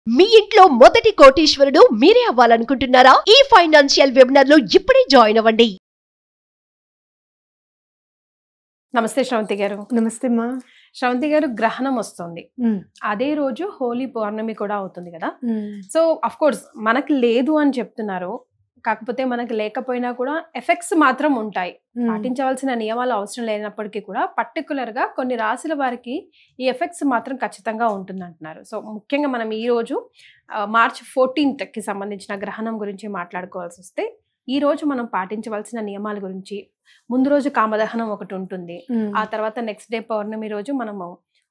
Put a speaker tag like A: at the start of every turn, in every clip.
A: మీ ఇంట్లో మొదటి కోటీశ్వరుడు మీరే అవ్వాలనుకుంటున్నారా? ఈ ఫైనాన్షియల్ వెబినార్ లో ఇప్పుడే జాయిన్ అవ్వండి.
B: నమస్తే శ్రవంతి గారు.
C: నమస్తే అమ్మా.
B: శ్రవంతి గారు, గ్రహణం వస్తుంది, అదే రోజు హోలీ పౌర్ణమి కూడా అవుతుంది కదా. సో అఫ్ కోర్స్ మనకి లేదు అని చెప్తున్నారు, కాకపోతే మనకి లేకపోయినా కూడా ఎఫెక్ట్స్ మాత్రం ఉంటాయి. పాటించవలసిన నియమాలు అవసరం లేనప్పటికీ కూడా పర్టికులర్ గా కొన్ని రాశుల వారికి ఈ ఎఫెక్ట్స్ మాత్రం ఖచ్చితంగా ఉంటుంది అంటున్నారు. సో ముఖ్యంగా మనం ఈ రోజు మార్చ్ 14th కి సంబంధించిన గ్రహణం గురించి మాట్లాడుకోవాల్సి వస్తే, ఈ రోజు మనం పాటించవలసిన నియమాల గురించి, ముందు రోజు కామదహనం ఒకటి ఉంటుంది, ఆ తర్వాత నెక్స్ట్ డే పౌర్ణమి రోజు మనము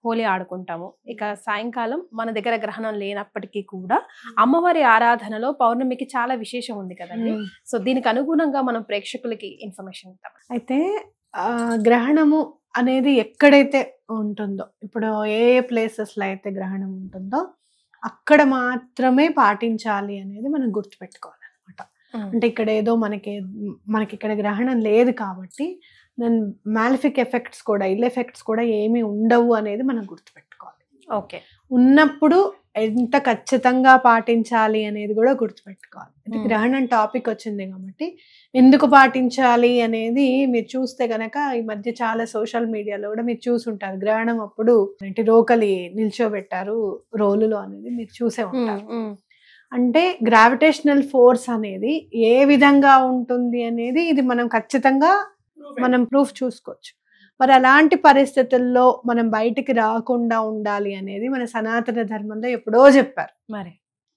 B: హోలీ ఆడుకుంటాము. ఇక సాయంకాలం మన దగ్గర గ్రహణం లేనప్పటికీ కూడా అమ్మవారి ఆరాధనలో పౌర్ణమికి చాలా విశేషం ఉంది కదండి. సో దీనికి అనుగుణంగా మనం ప్రేక్షకులకి ఇన్ఫర్మేషన్ ఇద్దాం.
C: అయితే గ్రహణము అనేది ఎక్కడైతే ఉంటుందో, ఇప్పుడు ఏ ప్లేసెస్ లో అయితే గ్రహణం ఉంటుందో అక్కడ మాత్రమే పాటించాలి అనేది మనం గుర్తుపెట్టుకోవాలన్నమాట. అంటే ఇక్కడ ఏదో మనకి ఇక్కడ గ్రహణం లేదు కాబట్టి మాలిఫిక్ ఎఫెక్ట్స్ కూడా, ఇల్ ఎఫెక్ట్స్ కూడా ఏమీ ఉండవు అనేది మనం గుర్తుపెట్టుకోవాలి.
B: ఓకే,
C: ఉన్నప్పుడు ఎంత ఖచ్చితంగా పాటించాలి అనేది కూడా గుర్తుపెట్టుకోవాలి. అంటే గ్రహణం టాపిక్ వచ్చింది కాబట్టి ఎందుకు పాటించాలి అనేది మీరు చూస్తే గనక ఈ మధ్య చాలా సోషల్ మీడియాలో కూడా మీరు చూసుంటారు. గ్రహణం అప్పుడు రోకలి నిల్చోబెట్టారు రోలులో అనేది మీరు చూసే ఉంటారు. అంటే గ్రావిటేషనల్ ఫోర్స్ అనేది ఏ విధంగా ఉంటుంది అనేది ఇది మనం ఖచ్చితంగా ప్రూఫ్ చూసుకోవచ్చు. మరి అలాంటి పరిస్థితుల్లో మనం బయటికి రాకుండా ఉండాలి అనేది మన సనాతన ధర్మంలో ఎప్పుడో చెప్పారు.
B: మరి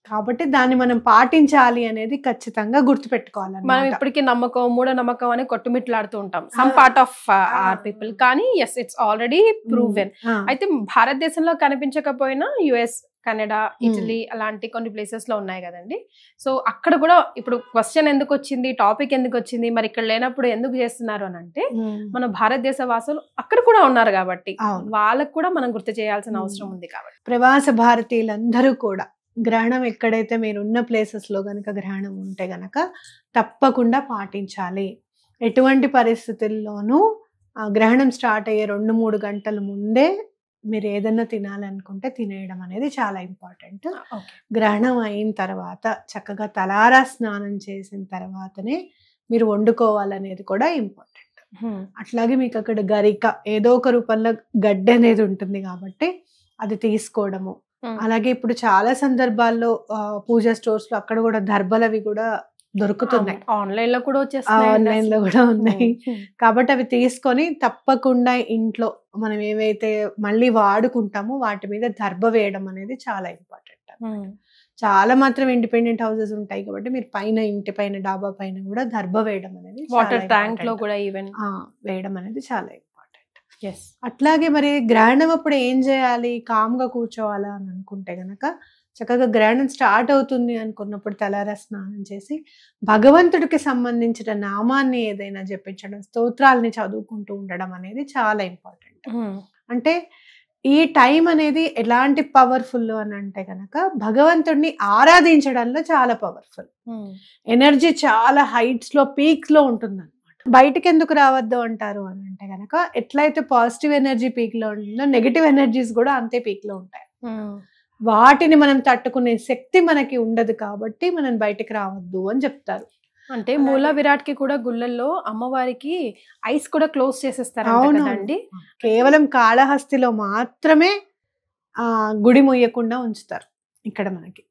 C: కాబట్టి దాన్ని మనం పాటించాలి అనేది ఖచ్చితంగా గుర్తుపెట్టుకోవాలి.
B: మనం ఇప్పటికీ నమ్మకం, మూఢ నమ్మకం అని కొట్టుమిట్లాడుతూ ఉంటాం some part of our people, కానీ ఎస్, ఇట్స్ ఆల్రెడీ ప్రూవెన్. అయితే భారతదేశంలో కనిపించకపోయినా యుఎస్, కెనడా, ఇటలీ అలాంటి కొన్ని ప్లేసెస్ లో ఉన్నాయి కదండి. సో అక్కడ కూడా ఇప్పుడు క్వశ్చన్ ఎందుకు వచ్చింది, టాపిక్ ఎందుకు వచ్చింది, మరి ఇక్కడ లేనప్పుడు ఎందుకు చేస్తున్నారు అని అంటే, మన భారతదేశ వాసులు అక్కడ కూడా ఉన్నారు కాబట్టి వాళ్ళకు కూడా మనం గుర్తు చేయాల్సిన అవసరం ఉంది కాబట్టి.
C: ప్రవాస భారతీయులందరూ కూడా గ్రహణం ఎక్కడైతే మీరు ఉన్న ప్లేసెస్ లో గనక గ్రహణం ఉంటే గనక తప్పకుండా పాటించాలి. ఎటువంటి పరిస్థితుల్లోనూ గ్రహణం స్టార్ట్ అయ్యే 2-3 గంటల ముందే మీరు ఏదన్నా తినాలనుకుంటే తినేయడం అనేది చాలా ఇంపార్టెంట్. గ్రహణం అయిన తర్వాత చక్కగా తలారా స్నానం చేసిన తర్వాతనే మీరు వండుకోవాలనేది కూడా ఇంపార్టెంట్. అట్లాగే మీకు అక్కడ గరిక ఏదో ఒక రూపంలో గడ్డి అనేది ఉంటుంది కాబట్టి అది తీసుకోవడము. అలాగే ఇప్పుడు చాలా సందర్భాల్లో పూజా స్టోర్స్ లో అక్కడ కూడా దర్బలవి కూడా దొరుకుతున్నాయి,
B: ఆన్లైన్ లో కూడా
C: ఉన్నాయి. కాబట్టి అవి తీసుకొని తప్పకుండా ఇంట్లో మనం ఏవైతే మళ్ళీ వాడుకుంటామో వాటి మీద దర్బ వేయడం అనేది చాలా ఇంపార్టెంట్. చాలా మాత్రం ఇండిపెండెంట్ హౌసెస్ ఉంటాయి కాబట్టి మీరు పైన, ఇంటి పైన, డాబా పైన కూడా దర్బ వేయడం అనేది,
B: వాటర్ ట్యాంక్ లో కూడా ఈవెన్
C: వేయడం అనేది చాలా ఇంపార్టెంట్. అట్లాగే మరి గ్రహణం అప్పుడు ఏం చేయాలి? కామ్గా కూర్చోవాలా అని అనుకుంటే గనక చక్కగా గ్రహణం స్టార్ట్ అవుతుంది అనుకున్నప్పుడు తలారా స్నానం చేసి భగవంతుడికి సంబంధించిన నామాన్ని ఏదైనా జపించడం, స్తోత్రాలని చదువుకుంటూ ఉండడం అనేది చాలా ఇంపార్టెంట్. అంటే ఈ టైం అనేది ఎలాంటి పవర్ఫుల్ అని అంటే గనక భగవంతుడిని ఆరాధించడంలో చాలా పవర్ఫుల్. ఎనర్జీ చాలా హైట్స్ లో, పీక్స్ లో ఉంటుంది. బయటకి ఎందుకు రావద్దు అంటారు అని అంటే గనక ఎట్లయితే పాజిటివ్ ఎనర్జీ పీక్ లో ఉంటుందో నెగటివ్ ఎనర్జీస్ కూడా అంతే పీక్ లో ఉంటాయి. వాటిని మనం తట్టుకునే శక్తి మనకి ఉండదు కాబట్టి మనం బయటకు రావద్దు అని చెప్తారు.
B: అంటే మూల విరాట్ కి కూడా గుళ్ళల్లో అమ్మవారికి ఐస్ కూడా క్లోజ్ చేసేస్తారు కదండి.
C: కేవలం కాళహస్తిలో మాత్రమే గుడి ముయ్యకుండా ఉంచుతారు ఇక్కడ మనకి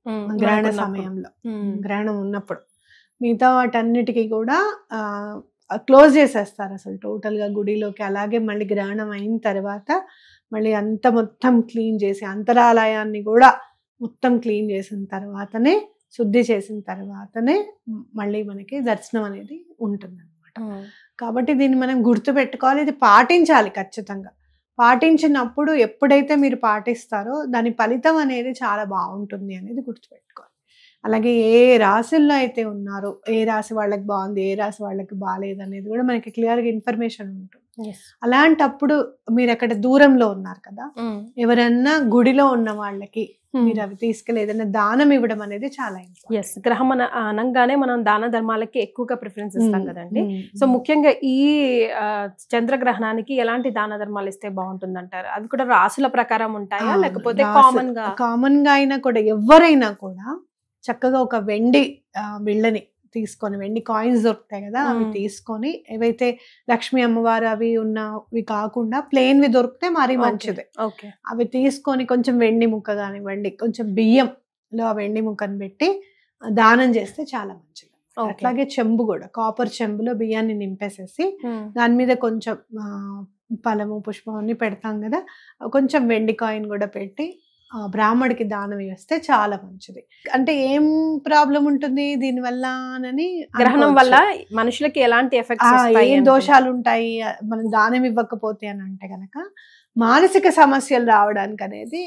C: గ్రహణ సమయంలో, గ్రహణం ఉన్నప్పుడు. మిగతా వాటన్నిటికీ కూడా క్లోజ్ చేసేస్తారు అసలు టోటల్ గా గుడిలోకి. అలాగే మళ్ళీ గ్రహణం అయిన తర్వాత మళ్ళీ అంత మొత్తం క్లీన్ చేసి, అంతరాలయాన్ని కూడా మొత్తం క్లీన్ చేసిన తర్వాతనే, శుద్ధి చేసిన తర్వాతనే మళ్ళీ మనకి దర్శనం అనేది ఉంటుంది అనమాట. కాబట్టి దీన్ని మనం గుర్తు పెట్టుకోవాలి, ఇది పాటించాలి ఖచ్చితంగా. పాటించినప్పుడు ఎప్పుడైతే మీరు పాటిస్తారో దాని ఫలితం అనేది చాలా బాగుంటుంది అనేది గుర్తుపెట్టుకోవాలి. అలాగే ఏ రాశుల్లో అయితే ఉన్నారో, ఏ రాశి వాళ్ళకి బాగుంది, ఏ రాశి వాళ్ళకి బాగాలేదు అనేది కూడా మనకి క్లియర్గా ఇన్ఫర్మేషన్ ఉంటుంది. అలాంటప్పుడు మీరు అక్కడ దూరంలో ఉన్నారు కదా, ఎవరన్నా గుడిలో ఉన్న వాళ్ళకి మీరు అవి తీసుకెళ్ళి ఏదైనా దానం ఇవ్వడం అనేది చాలా
B: ఎస్, గ్రహం అనగానే మనం దాన ధర్మాలకి ఎక్కువగా ప్రిఫరెన్స్ ఇస్తాం కదండి. సో ముఖ్యంగా ఈ చంద్రగ్రహణానికి ఎలాంటి దాన ధర్మాలు ఇస్తే బాగుంటుంది అంటారు? అది కూడా రాసుల ప్రకారం ఉంటాయా లేకపోతే
C: కామన్ గా అయినా కూడా ఎవరైనా కూడా చక్కగా ఒక వెండి బిళ్ళని తీసుకొని, వెండి కాయిన్స్ దొరుకుతాయి కదా, అవి తీసుకొని, ఏవైతే లక్ష్మీ అమ్మవారు అవి ఉన్నవి కాకుండా ప్లెయిన్వి దొరికితే మరీ మంచిది. అవి తీసుకొని కొంచెం వెండి ముక్క కానివ్వండి, కొంచెం బియ్యంలో ఆ వెండి ముక్కను పెట్టి దానం చేస్తే చాలా మంచిది. అట్లాగే చెంబు కూడా, కాపర్ చెంబులో బియ్యాన్ని నింపేసేసి దాని మీద కొంచెం ఫలము పుష్పం అన్ని పెడతాం కదా, కొంచెం వెండి కాయిన్ కూడా పెట్టి బ్రాహ్మడికి దానం వేస్తే చాలా మంచిది. అంటే ఏం ప్రాబ్లం ఉంటుంది దీనివల్ల అని,
B: గ్రహణం వల్ల మనుషులకి ఎలాంటి ఎఫెక్ట్స్,
C: ఏం దోషాలు ఉంటాయి మనం దానం ఇవ్వకపోతే అని అంటే గనక మానసిక సమస్యలు రావడానికి అనేది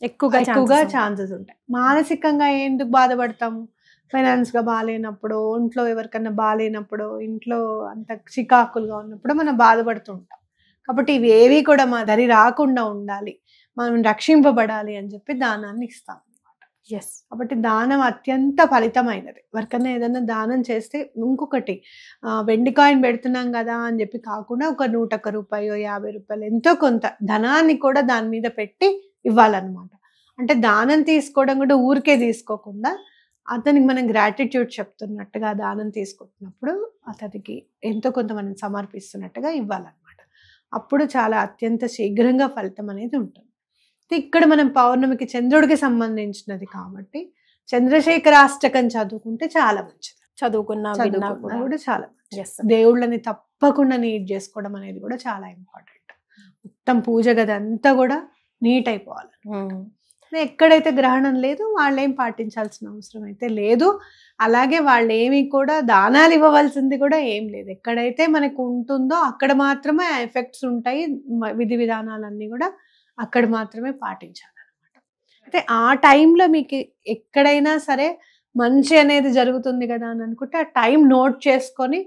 C: ఎక్కువగా ఛాన్సెస్ ఉంటాయి. మానసికంగా ఎందుకు బాధపడతాము? ఫైనాన్స్ గా బాగాలేనప్పుడు, ఒంట్లో ఎవరికన్నా బాగాలేనప్పుడు, ఇంట్లో అంత చికాకులుగా ఉన్నప్పుడు మనం బాధపడుతుంటాం. కాబట్టి ఇవి ఏవి కూడా మా దరి రాకుండా ఉండాలి, మనం రక్షింపబడాలి అని చెప్పి దానాన్ని ఇస్తాం అన్నమాట. కాబట్టి దానం అత్యంత ఫలితమైనది. ఎవరికన్నా ఏదైనా దానం చేస్తే, ఇంకొకటి వెండి కాయిన్ పెడుతున్నాం కదా అని చెప్పి కాకుండా ఒక 101 రూపాయో 50 రూపాయలు ఎంతో కొంత ధనాన్ని కూడా దాని మీద పెట్టి ఇవ్వాలన్నమాట. అంటే దానం తీసుకోవడం కూడా ఊరికే తీసుకోకుండా అతనికి మనం గ్రాటిట్యూడ్ చెప్తున్నట్టుగా దానం తీసుకుంటున్నప్పుడు అతనికి ఎంతో కొంత మనం సమర్పిస్తున్నట్టుగా ఇవ్వాలన్నమాట. అప్పుడు చాలా అత్యంత శీఘ్రంగా ఫలితం అనేది ఉంటుంది. ఇక్కడ మనం పౌర్ణమికి చంద్రుడికి సంబంధించినది కాబట్టి చంద్రశేఖరాష్టకం చదువుకుంటే చాలా మంచిది.
B: చదువుకున్నా
C: కూడా చాలా మంచిది. దేవుళ్ళని తప్పకుండా నీట్ చేసుకోవడం అనేది కూడా చాలా ఇంపార్టెంట్. మొత్తం పూజ గది అంతా కూడా నీట్ అయిపోవాలి. ఎక్కడైతే గ్రహణం లేదు వాళ్ళేం పాటించాల్సిన అవసరం అయితే లేదు. అలాగే వాళ్ళు ఏమి కూడా దానాలు ఇవ్వవలసింది కూడా ఏం లేదు. ఎక్కడైతే మనకు ఉంటుందో అక్కడ మాత్రమే ఎఫెక్ట్స్ ఉంటాయి. విధి విధానాలన్నీ కూడా అక్కడ మాత్రమే పాటించాలన్నమాట. అయితే ఆ టైంలో మీకు ఎక్కడైనా సరే మంచి అనేది జరుగుతుంది కదా అని అనుకుంటే ఆ టైం నోట్ చేసుకొని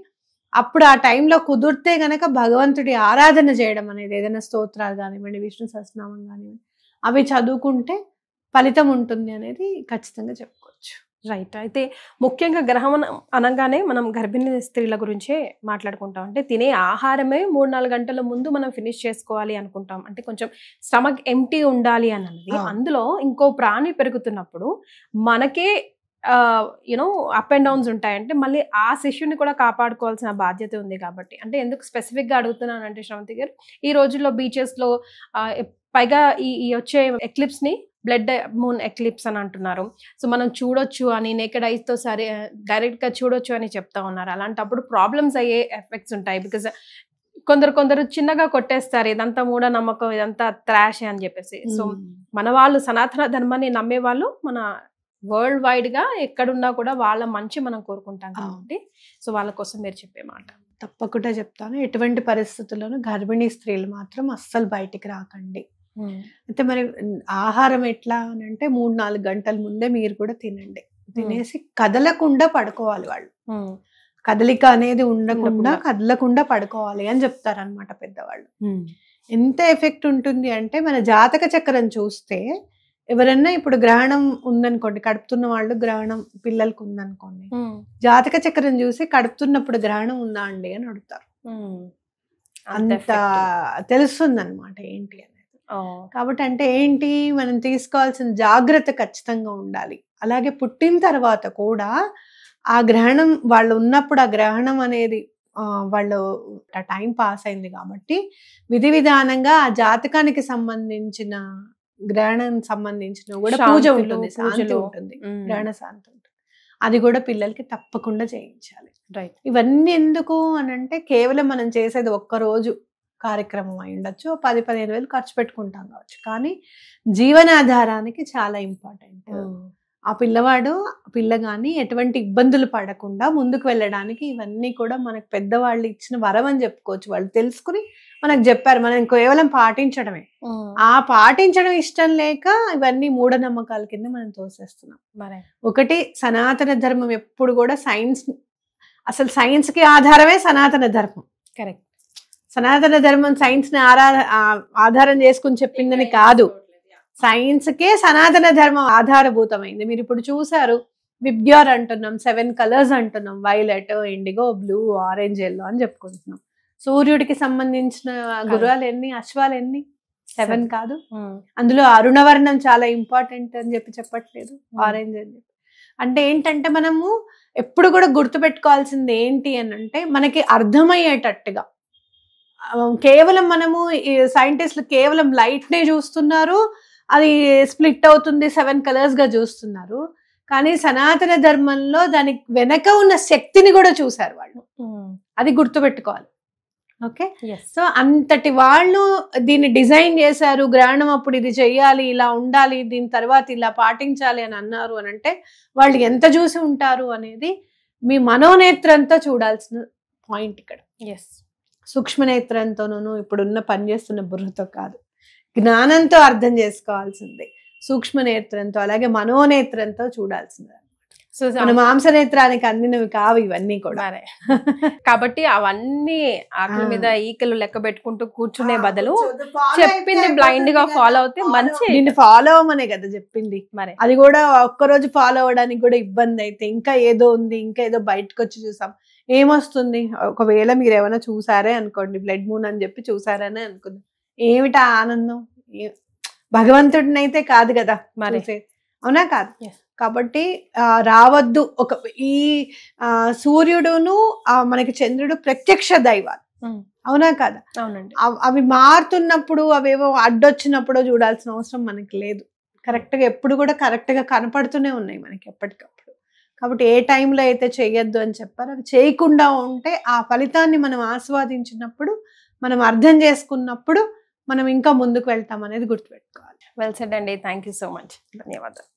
C: అప్పుడు ఆ టైంలో కుదిరితే గనక భగవంతుడి ఆరాధన చేయడం అనేది, ఏదైనా స్తోత్రాలు కానివ్వండి, విష్ణు సహస్రనామం కానివ్వండి, అవి చదువుకుంటే ఫలితం ఉంటుంది అనేది ఖచ్చితంగా చెప్పుకోవచ్చు.
B: రైట్. అయితే ముఖ్యంగా గ్రహం అనగానే మనం గర్భిణీ స్త్రీల గురించే మాట్లాడుకుంటాం. అంటే తినే ఆహారమే 3-4 గంటల ముందు మనం ఫినిష్ చేసుకోవాలి అనుకుంటాం. అంటే కొంచెం స్టమక్ ఎంటీ ఉండాలి అన్నది. అందులో ఇంకో ప్రాణి పెరుగుతున్నప్పుడు మనకే యూనో అప్ అండ్ డౌన్స్ ఉంటాయంటే మళ్ళీ ఆ శిశువుని కూడా కాపాడుకోవాల్సిన బాధ్యత ఉంది. కాబట్టి అంటే ఎందుకు స్పెసిఫిక్గా అడుగుతున్నానంటే శ్రవంతి గారు, ఈ రోజుల్లో బీచెస్లో పైగా ఈ వచ్చే ఎక్లిప్స్ని బ్లడ్ మూన్ ఎక్లిప్స్ అని అంటున్నారు. సో మనం చూడొచ్చు అని, నేకెడ్ ఐస్తో సరే డైరెక్ట్గా చూడొచ్చు అని చెప్తా ఉన్నారు. అలాంటప్పుడు ప్రాబ్లమ్స్ అయ్యే ఎఫెక్ట్స్ ఉంటాయి. బికాజ్ కొందరు చిన్నగా కొట్టేస్తారు, ఇదంతా మూఢనమ్మకం, ఇదంతా త్రాష్ అని చెప్పేసి. సో మన వాళ్ళు సనాతన ధర్మాన్ని నమ్మే వాళ్ళు మన వరల్డ్ వైడ్ గా ఎక్కడున్నా కూడా వాళ్ళ మంచి మనం కోరుకుంటాం కాబట్టి సో వాళ్ళ కోసం మీరు చెప్పే మాట
C: తప్పకుండా చెప్తాను. ఎటువంటి పరిస్థితుల్లోనూ గర్భిణీ స్త్రీలు మాత్రం అస్సలు బయటికి రాకండి. అయితే మరి ఆహారం ఎట్లా అని అంటే 3-4 గంటల ముందే మీరు కూడా తినండి. తినేసి కదలకుండా పడుకోవాలి. వాళ్ళు కదలిక అనేది ఉండకుండా కదలకుండా పడుకోవాలి అని చెప్తారు అనమాట పెద్దవాళ్ళు. ఎంత ఎఫెక్ట్ ఉంటుంది అంటే మన జాతక చక్రం చూస్తే ఎవరన్నా ఇప్పుడు గ్రహణం ఉందనుకోండి, కడుపుతున్న వాళ్ళు గ్రహణం పిల్లలకు ఉందనుకోండి, జాతక చక్రం చూసి కడుపుతున్నప్పుడు గ్రహణం ఉందా అండి అని అడుగుతారు. అంత తెలుస్తుంది అనమాట ఏంటి అనేది. కాబట్టి అంటే ఏంటి, మనం తీసుకోవాల్సిన జాగ్రత్త ఖచ్చితంగా ఉండాలి. అలాగే పుట్టిన తర్వాత కూడా ఆ గ్రహణం వాళ్ళు ఉన్నప్పుడు ఆ గ్రహణం అనేది వాళ్ళు టైం పాస్ అయింది కాబట్టి విధి విధానంగా ఆ జాతకానికి సంబంధించిన గ్రహణం సంబంధించిన కూడా పూజ ఉంటుంది, శాంతి ఉంటుంది, గ్రహణ శాంతి ఉంటుంది. అది కూడా పిల్లలకి తప్పకుండా చేయించాలి. ఇవన్నీ ఎందుకు అని అంటే కేవలం మనం చేసేది ఒక్కరోజు కార్యక్రమం అయి ఉండొచ్చు, 10-15 వేలు ఖర్చు పెట్టుకుంటాం కావచ్చు, కానీ జీవనాధారానికి చాలా ఇంపార్టెంట్. ఆ పిల్ల కానీ ఎటువంటి ఇబ్బందులు పడకుండా ముందుకు వెళ్ళడానికి ఇవన్నీ కూడా మనకు పెద్దవాళ్ళు ఇచ్చిన వరం అని చెప్పుకోవచ్చు. వాళ్ళు తెలుసుకుని మనకు చెప్పారు, మనం కేవలం పాటించడమే. ఆ పాటించడం ఇష్టం లేక ఇవన్నీ మూఢనమ్మకాల కింద మనం తోసేస్తున్నాం. ఒకటి, సనాతన ధర్మం ఎప్పుడు కూడా అసలు సైన్స్ కి ఆధారమే సనాతన ధర్మం.
B: కరెక్ట్.
C: సనాతన ధర్మం సైన్స్ ని ఆధారం చేసుకుని చెప్పిందని కాదు, సైన్స్ కే సనాతన ధర్మం ఆధారభూతమైంది. మీరు ఇప్పుడు చూసారు, విబ్గ్యోర్ అంటున్నాం, 7 కలర్స్ అంటున్నాం, violet, IndiGo, blue, orange, yellow అని చెప్పుకుంటున్నాం. సూర్యుడికి సంబంధించిన గుర్రాలు ఎన్ని, అశ్వాలు ఎన్ని? 7 కాదు. అందులో అరుణవర్ణం చాలా ఇంపార్టెంట్ అని చెప్పట్లేదు, ఆరెంజ్ అని చెప్పి. అంటే ఏంటంటే మనము ఎప్పుడు కూడా గుర్తుపెట్టుకోవాల్సింది ఏంటి అని అంటే, మనకి అర్థమయ్యేటట్టుగా. కేవలం మనము సైంటిస్టులు కేవలం లైట్ నే చూస్తున్నారు, అది స్ప్లిట్ అవుతుంది 7 కలర్స్ గా చూస్తున్నారు. కానీ సనాతన ధర్మంలో దానికి వెనక ఉన్న శక్తిని కూడా చూశారు వాళ్ళు. అది గుర్తుపెట్టుకోవాలి. ఓకే, సో అంతటి వాళ్ళు దీన్ని డిజైన్ చేశారు. గ్రహణం అప్పుడు ఇది చెయ్యాలి, ఇలా ఉండాలి, దీని తర్వాత ఇలా పాటించాలి అని అన్నారు అని అంటే వాళ్ళు ఎంత చూసి ఉంటారు అనేది మీ మనోనేత్రంతో చూడాల్సిన పాయింట్ ఇక్కడ. సూక్ష్మనేత్రంతోనూ ఇప్పుడున్న పనిచేస్తున్న బుర్రతో కాదు, జ్ఞానంతో అర్థం చేసుకోవాల్సిందే, సూక్ష్మనేత్రంతో అలాగే మనోనేత్రంతో చూడాల్సిందే. మన మాంసనేత్రానికి అందినవి కావు ఇవన్నీ కూడా.
B: కాబట్టి అవన్నీ ఆకలి మీద ఈకలు లెక్క పెట్టుకుంటూ కూర్చునే బదులు చెప్పింది బ్లైండ్ గా ఫాలో అవుతే మంచి.
C: దీన్ని ఫాలో అవ్వమనే కదా చెప్పింది, మరి అది కూడా ఒక్కరోజు ఫాలో అవ్వడానికి కూడా ఇబ్బంది అయితే ఇంకా ఏదో ఉంది, ఇంకా ఏదో బయటకు వచ్చి చూసాం ఏమొస్తుంది. ఒకవేళ మీరు ఏమైనా చూసారే అనుకోండి, బ్లడ్ మూన్ అని చెప్పి చూసారనే అనుకుందాం, ఏమిటా ఆనందం? భగవంతుడిని అయితే కాదు కదా మరి, అవునా కాదు? కాబట్టి రావద్దు. ఈ సూర్యుడును మనకి చంద్రుడు ప్రత్యక్ష దైవాలు, అవునా కాదా?
B: అవునండి.
C: అవి మారుతున్నప్పుడు అవేవో అడ్డొచ్చినప్పుడు చూడాల్సిన అవసరం మనకి లేదు. కరెక్ట్ గా ఎప్పుడు కూడా కరెక్ట్ గా కనపడుతూనే ఉన్నాయి మనకి ఎప్పటికప్పుడు. కాబట్టి ఏ టైంలో అయితే చేయొద్దు అని చెప్పారు అవి చేయకుండా ఉంటే ఆ ఫలితాన్ని మనం ఆస్వాదించినప్పుడు, మనం అర్థం చేసుకున్నప్పుడు మనం ఇంకా ముందుకు వెళ్తాం అనేది గుర్తుపెట్టుకోవాలి.
B: వెల్ సెడ్ అండి, థ్యాంక్ యూ సో మచ్, ధన్యవాదాలు.